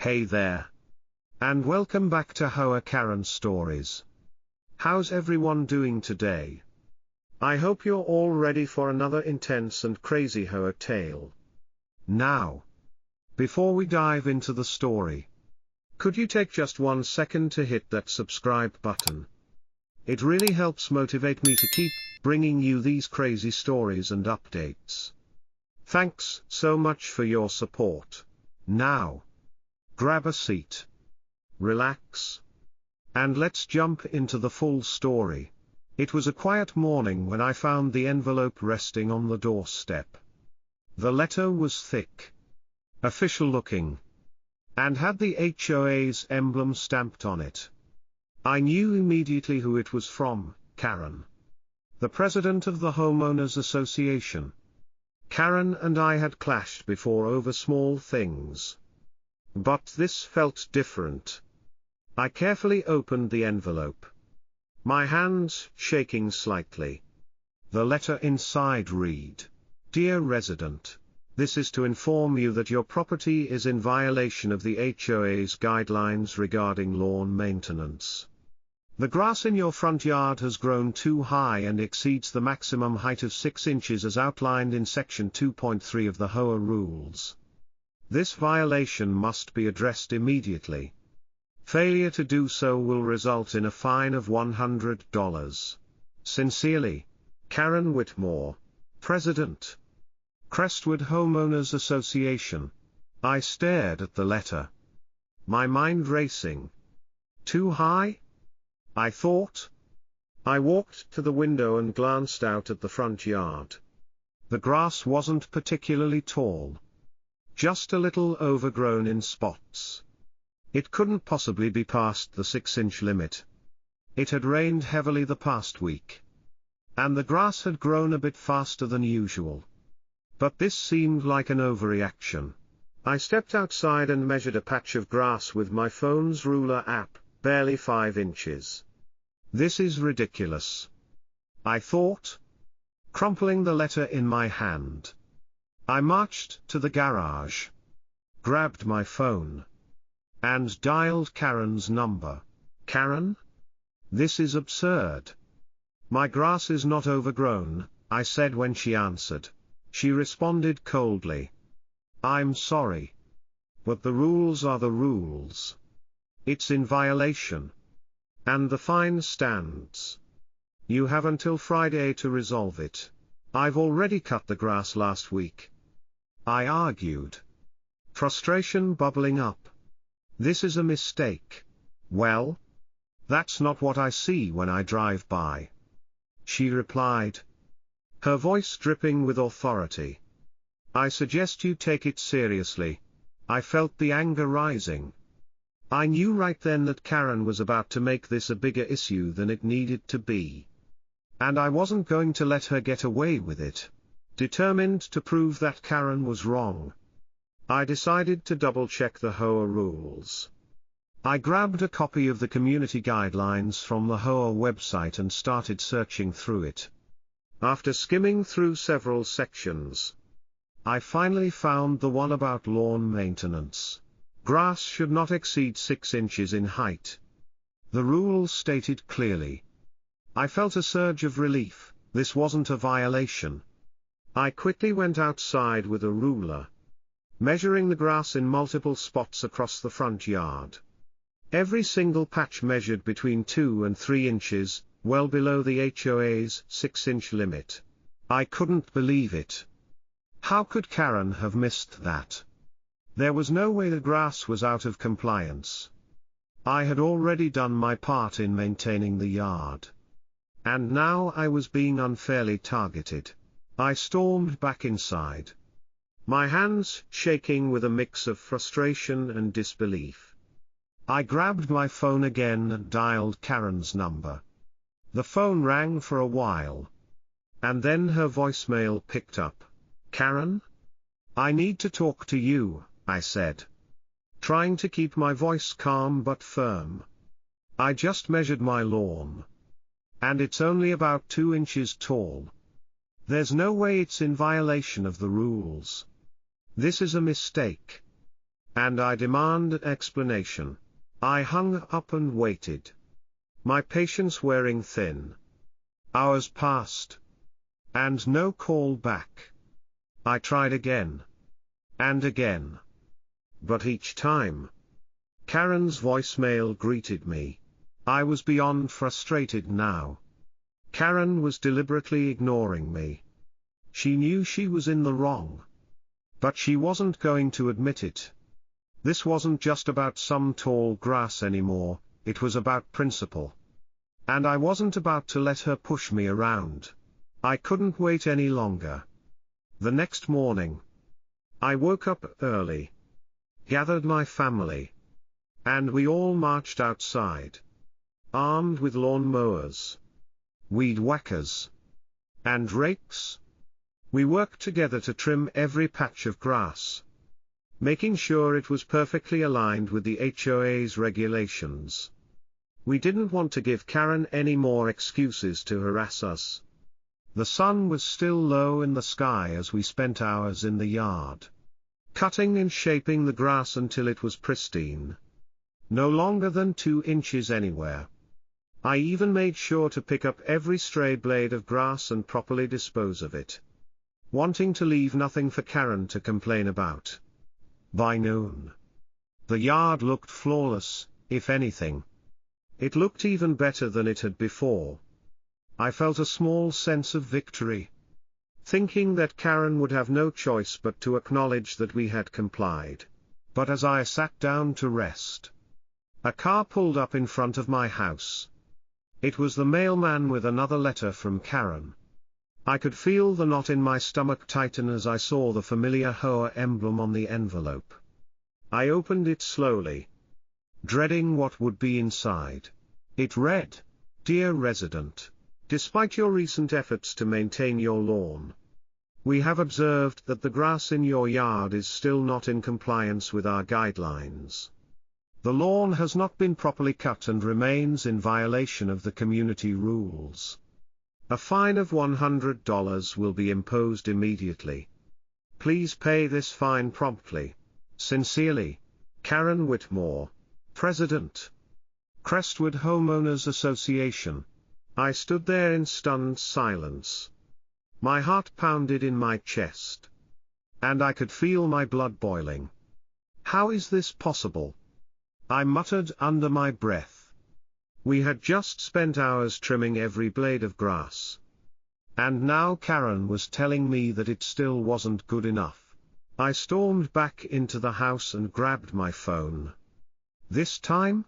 Hey there. And welcome back to Hoa Karen Stories. How's everyone doing today? I hope you're all ready for another intense and crazy Hoa tale. Now, before we dive into the story, could you take just 1 second to hit that subscribe button? It really helps motivate me to keep bringing you these crazy stories and updates. Thanks so much for your support. Now, grab a seat, relax, and let's jump into the full story. It was a quiet morning when I found the envelope resting on the doorstep. The letter was thick, official looking, and had the HOA's emblem stamped on it. I knew immediately who it was from: Karen, the president of the Homeowners Association. Karen and I had clashed before over small things, but this felt different. I carefully opened the envelope, my hands shaking slightly. The letter inside read: "Dear resident, this is to inform you that your property is in violation of the HOA's guidelines regarding lawn maintenance. The grass in your front yard has grown too high and exceeds the maximum height of 6 inches as outlined in Section 2.3 of the Hoa rules. This violation must be addressed immediately. Failure to do so will result in a fine of $100. Sincerely, Karen Whitmore, President, Crestwood Homeowners Association." I stared at the letter, my mind racing. Too high? I thought. I walked to the window and glanced out at the front yard. The grass wasn't particularly tall, just a little overgrown in spots. It couldn't possibly be past the 6-inch limit. It had rained heavily the past week, and the grass had grown a bit faster than usual. But this seemed like an overreaction. I stepped outside and measured a patch of grass with my phone's ruler app, barely 5 inches. This is ridiculous, I thought, crumpling the letter in my hand. I marched to the garage, grabbed my phone, and dialed Karen's number. "Karen? This is absurd. My grass is not overgrown," I said when she answered. She responded coldly, "I'm sorry, but the rules are the rules. It's in violation, and the fine stands. You have until Friday to resolve it. I've already cut the grass last week," I argued, frustration bubbling up. "This is a mistake." "Well, that's not what I see when I drive by," she replied, her voice dripping with authority. "I suggest you take it seriously." I felt the anger rising. I knew right then that Karen was about to make this a bigger issue than it needed to be, and I wasn't going to let her get away with it. Determined to prove that Karen was wrong, I decided to double-check the Hoa rules. I grabbed a copy of the community guidelines from the Hoa website and started searching through it. After skimming through several sections, I finally found the one about lawn maintenance. Grass should not exceed 6 inches in height. The rules stated clearly. I felt a surge of relief. This wasn't a violation. I quickly went outside with a ruler, measuring the grass in multiple spots across the front yard. Every single patch measured between 2 and 3 inches, well below the HOA's 6-inch limit. I couldn't believe it. How could Karen have missed that? There was no way the grass was out of compliance. I had already done my part in maintaining the yard, and now I was being unfairly targeted. I stormed back inside, my hands shaking with a mix of frustration and disbelief. I grabbed my phone again and dialed Karen's number. The phone rang for a while, and then her voicemail picked up. "Karen? I need to talk to you," I said, trying to keep my voice calm but firm. "I just measured my lawn, and it's only about 2 inches tall. There's no way it's in violation of the rules. This is a mistake. and I demand an explanation. I hung up and waited, my patience wearing thin. Hours passed, and no call back. I tried again, and again. But each time, Karen's voicemail greeted me. I was beyond frustrated now. Karen was deliberately ignoring me. She knew she was in the wrong, but she wasn't going to admit it. This wasn't just about some tall grass anymore, it was about principle. And I wasn't about to let her push me around. I couldn't wait any longer. The next morning, I woke up early, gathered my family, and we all marched outside, armed with lawn mowers, weed whackers, and rakes. We worked together to trim every patch of grass, making sure it was perfectly aligned with the HOA's regulations. We didn't want to give Karen any more excuses to harass us. The sun was still low in the sky as we spent hours in the yard, cutting and shaping the grass until it was pristine, no longer than 2 inches anywhere. I even made sure to pick up every stray blade of grass and properly dispose of it, wanting to leave nothing for Karen to complain about. By noon, the yard looked flawless, if anything. It looked even better than it had before. I felt a small sense of victory, thinking that Karen would have no choice but to acknowledge that we had complied. But as I sat down to rest, a car pulled up in front of my house. It was the mailman with another letter from Karen. I could feel the knot in my stomach tighten as I saw the familiar Hoa emblem on the envelope. I opened it slowly, dreading what would be inside. It read, "Dear resident, despite your recent efforts to maintain your lawn, we have observed that the grass in your yard is still not in compliance with our guidelines. The lawn has not been properly cut and remains in violation of the community rules. A fine of $100 will be imposed immediately. Please pay this fine promptly. Sincerely, Karen Whitmore, President, Crestwood Homeowners Association." I stood there in stunned silence. My heart pounded in my chest, and I could feel my blood boiling. How is this possible? I muttered under my breath. We had just spent hours trimming every blade of grass, and now Karen was telling me that it still wasn't good enough. I stormed back into the house and grabbed my phone. This time,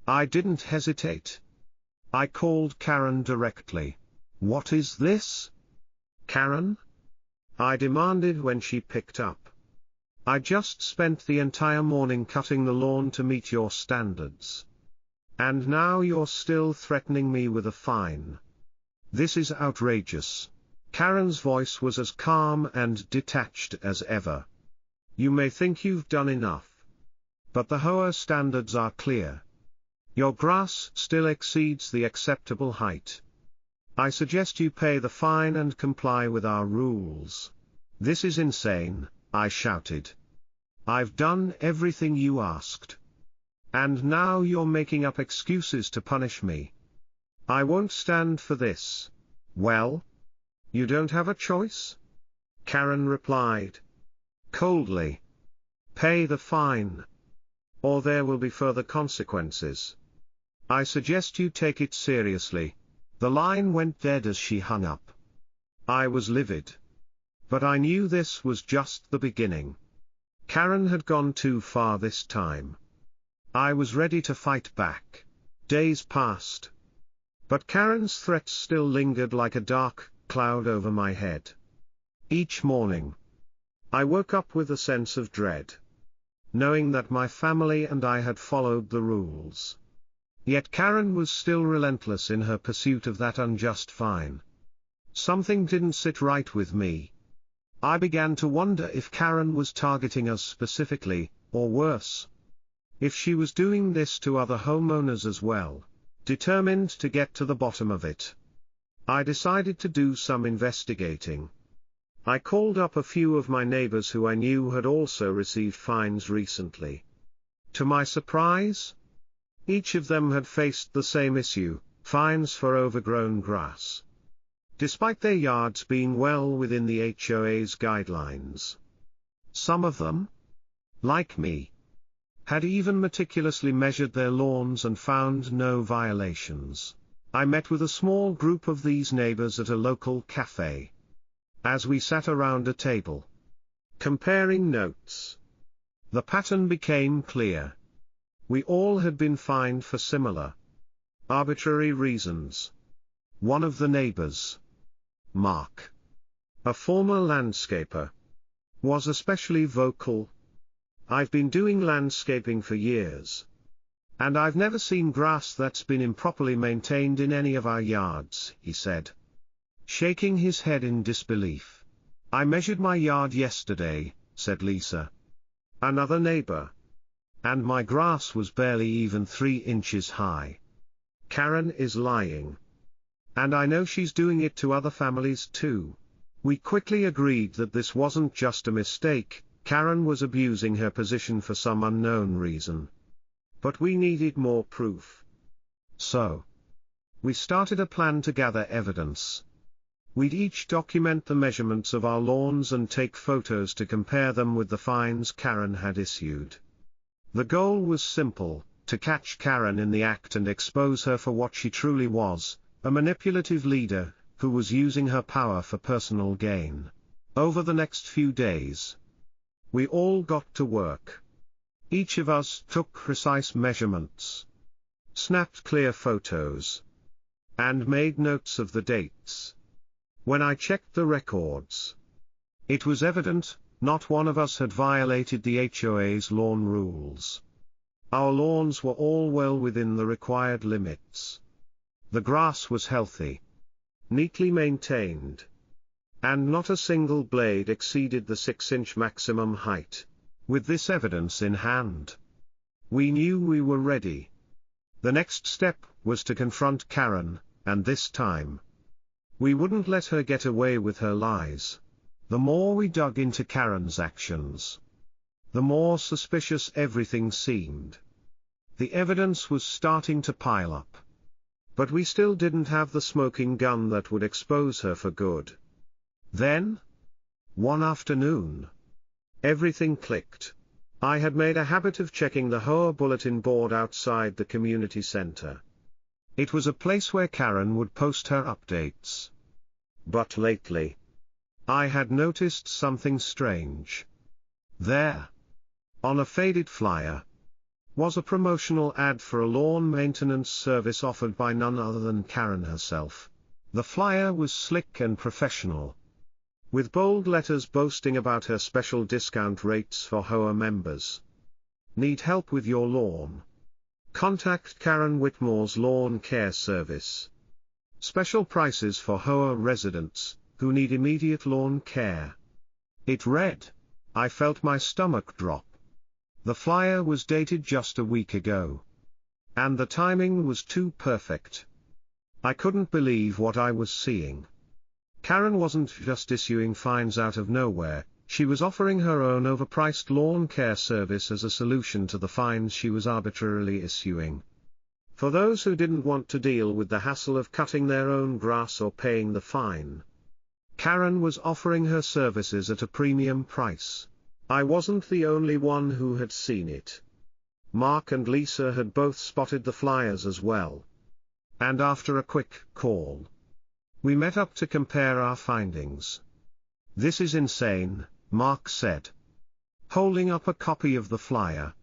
I didn't hesitate. I called Karen directly. "What is this, Karen?" I demanded when she picked up. "I just spent the entire morning cutting the lawn to meet your standards, and now you're still threatening me with a fine. This is outrageous." Karen's voice was as calm and detached as ever. "You may think you've done enough, but the Hoa standards are clear. Your grass still exceeds the acceptable height. I suggest you pay the fine and comply with our rules." "This is insane," I shouted. "I've done everything you asked, and now you're making up excuses to punish me. I won't stand for this." "Well, you don't have a choice," Karen replied coldly. "Pay the fine, or there will be further consequences. I suggest you take it seriously." The line went dead as she hung up. I was livid, but I knew this was just the beginning. Karen had gone too far this time. I was ready to fight back. Days passed, but Karen's threats still lingered like a dark cloud over my head. Each morning, I woke up with a sense of dread, knowing that my family and I had followed the rules. Yet Karen was still relentless in her pursuit of that unjust fine. Something didn't sit right with me. I began to wonder if Karen was targeting us specifically, or worse, if she was doing this to other homeowners as well. Determined to get to the bottom of it, I decided to do some investigating. I called up a few of my neighbors who I knew had also received fines recently. To my surprise, each of them had faced the same issue: fines for overgrown grass, despite their yards being well within the HOA's guidelines. Some of them, like me, had even meticulously measured their lawns and found no violations. I met with a small group of these neighbors at a local cafe. As we sat around a table, comparing notes, the pattern became clear. We all had been fined for similar, arbitrary reasons. One of the neighbors, Mark, a former landscaper, was especially vocal. "I've been doing landscaping for years, and I've never seen grass that's been improperly maintained in any of our yards," he said, shaking his head in disbelief. "I measured my yard yesterday," said Lisa, another neighbor, "and my grass was barely even 3 inches high. Karen is lying. And I know she's doing it to other families too." We quickly agreed that this wasn't just a mistake. Karen was abusing her position for some unknown reason. But we needed more proof. So, we started a plan to gather evidence. We'd each document the measurements of our lawns and take photos to compare them with the fines Karen had issued. The goal was simple: to catch Karen in the act and expose her for what she truly was, a manipulative leader, who was using her power for personal gain. Over the next few days, we all got to work. Each of us took precise measurements, snapped clear photos, and made notes of the dates. When I checked the records, it was evident, not one of us had violated the HOA's lawn rules. Our lawns were all well within the required limits. The grass was healthy, neatly maintained, and not a single blade exceeded the 6-inch maximum height. With this evidence in hand, we knew we were ready. The next step was to confront Karen, and this time, we wouldn't let her get away with her lies. The more we dug into Karen's actions, the more suspicious everything seemed. The evidence was starting to pile up. But we still didn't have the smoking gun that would expose her for good. Then, one afternoon, everything clicked. I had made a habit of checking the Hoa bulletin board outside the community center. It was a place where Karen would post her updates. But lately, I had noticed something strange. There, on a faded flyer, was a promotional ad for a lawn maintenance service offered by none other than Karen herself. The flyer was slick and professional, with bold letters boasting about her special discount rates for Hoa members. "Need help with your lawn? Contact Karen Whitmore's Lawn Care Service. Special prices for Hoa residents who need immediate lawn care." It read. I felt my stomach drop. The flyer was dated just a week ago. And the timing was too perfect. I couldn't believe what I was seeing. Karen wasn't just issuing fines out of nowhere, she was offering her own overpriced lawn care service as a solution to the fines she was arbitrarily issuing. For those who didn't want to deal with the hassle of cutting their own grass or paying the fine, Karen was offering her services at a premium price. I wasn't the only one who had seen it. Mark and Lisa had both spotted the flyers as well. And after a quick call, we met up to compare our findings. "This is insane," Mark said, holding up a copy of the flyer.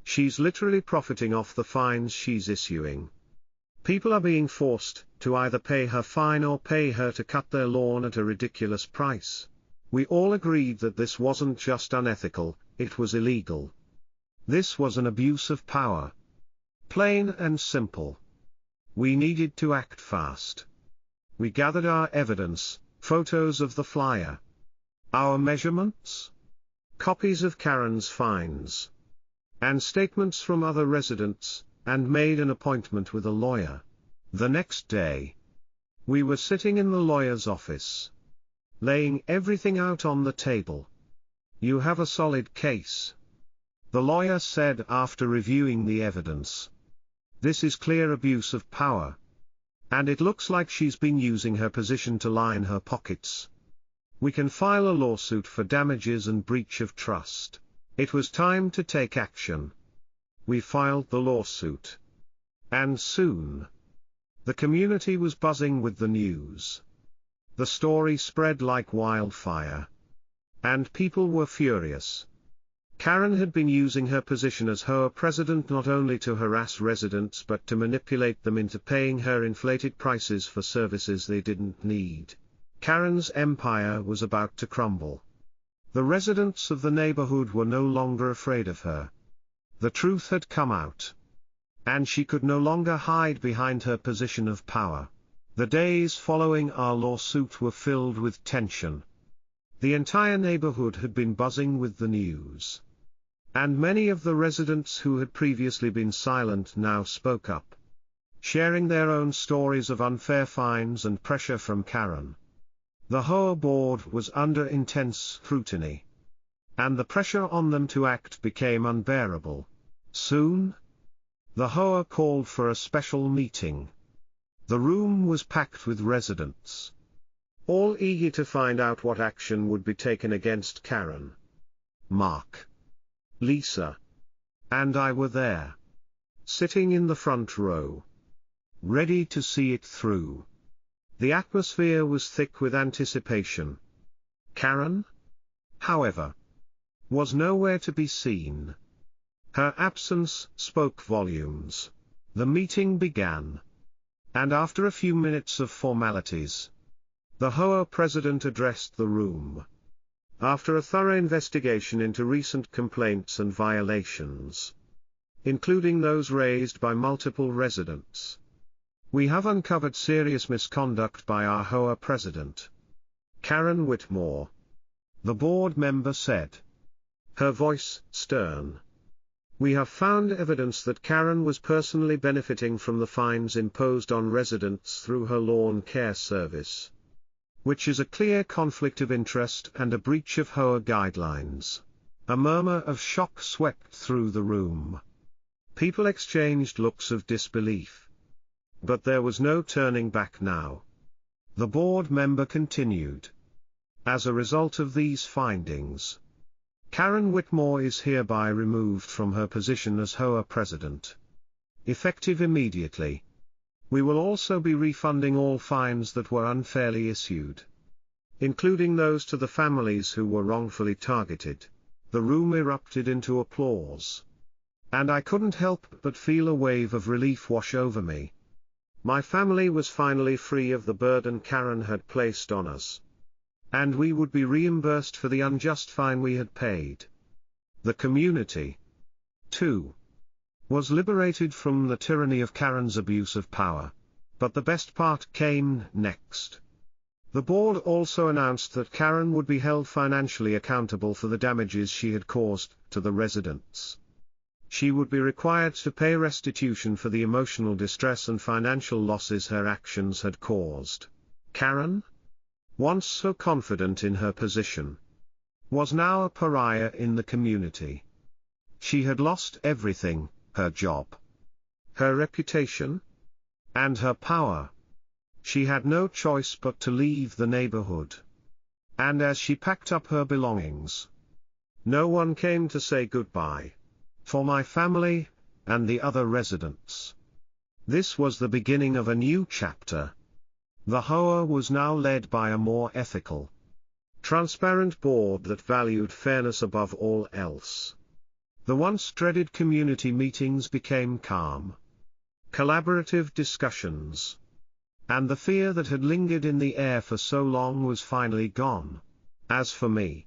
"She's literally profiting off the fines she's issuing. People are being forced to either pay her fine or pay her to cut their lawn at a ridiculous price." We all agreed that this wasn't just unethical, it was illegal. This was an abuse of power. Plain and simple. We needed to act fast. We gathered our evidence, photos of the flyer, our measurements, copies of Karen's fines, and statements from other residents, and made an appointment with a lawyer. The next day, we were sitting in the lawyer's office. laying everything out on the table. "You have a solid case," the lawyer said after reviewing the evidence. "This is clear abuse of power. And it looks like she's been using her position to line her pockets. We can file a lawsuit for damages and breach of trust." It was time to take action. We filed the lawsuit. And soon, the community was buzzing with the news. The story spread like wildfire. And people were furious. Karen had been using her position as Hoa president not only to harass residents but to manipulate them into paying her inflated prices for services they didn't need. Karen's empire was about to crumble. The residents of the neighborhood were no longer afraid of her. The truth had come out. And she could no longer hide behind her position of power. The days following our lawsuit were filled with tension. The entire neighborhood had been buzzing with the news. And many of the residents who had previously been silent now spoke up, sharing their own stories of unfair fines and pressure from Karen. The Hoa board was under intense scrutiny. And the pressure on them to act became unbearable. Soon, the Hoa called for a special meeting. The room was packed with residents, all eager to find out what action would be taken against Karen. Mark, Lisa, and I were there, sitting in the front row, ready to see it through. The atmosphere was thick with anticipation. Karen, however, was nowhere to be seen. Her absence spoke volumes. The meeting began. And after a few minutes of formalities, the Hoa president addressed the room. After a thorough investigation into recent complaints and violations, including those raised by multiple residents, we have uncovered serious misconduct by our Hoa president, Karen Whitmore, the board member said, her voice stern. We have found evidence that Karen was personally benefiting from the fines imposed on residents through her lawn care service, which is a clear conflict of interest and a breach of Hoa guidelines. A murmur of shock swept through the room. People exchanged looks of disbelief. But there was no turning back now. The board member continued. As a result of these findings, Karen Whitmore is hereby removed from her position as Hoa president, effective immediately. We will also be refunding all fines that were unfairly issued, including those to the families who were wrongfully targeted. The room erupted into applause. And I couldn't help but feel a wave of relief wash over me. My family was finally free of the burden Karen had placed on us. And we would be reimbursed for the unjust fine we had paid. The community, too, was liberated from the tyranny of Karen's abuse of power. But the best part came next. The board also announced that Karen would be held financially accountable for the damages she had caused to the residents. She would be required to pay restitution for the emotional distress and financial losses her actions had caused. Karen, once so confident in her position, was now a pariah in the community. She had lost everything, her job, her reputation, and her power. She had no choice but to leave the neighborhood. And as she packed up her belongings, no one came to say goodbye. For my family, and the other residents, this was the beginning of a new chapter. The Hoa was now led by a more ethical, transparent board that valued fairness above all else. The once dreaded community meetings became calm, collaborative discussions, and the fear that had lingered in the air for so long was finally gone. As for me,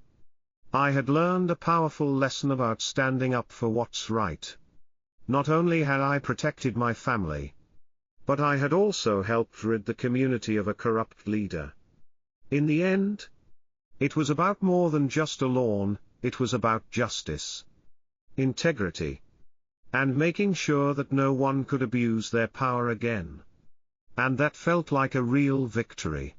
I had learned a powerful lesson about standing up for what's right. Not only had I protected my family, but I had also helped rid the community of a corrupt leader. In the end, it was about more than just a lawn, it was about justice, integrity, and making sure that no one could abuse their power again. And that felt like a real victory.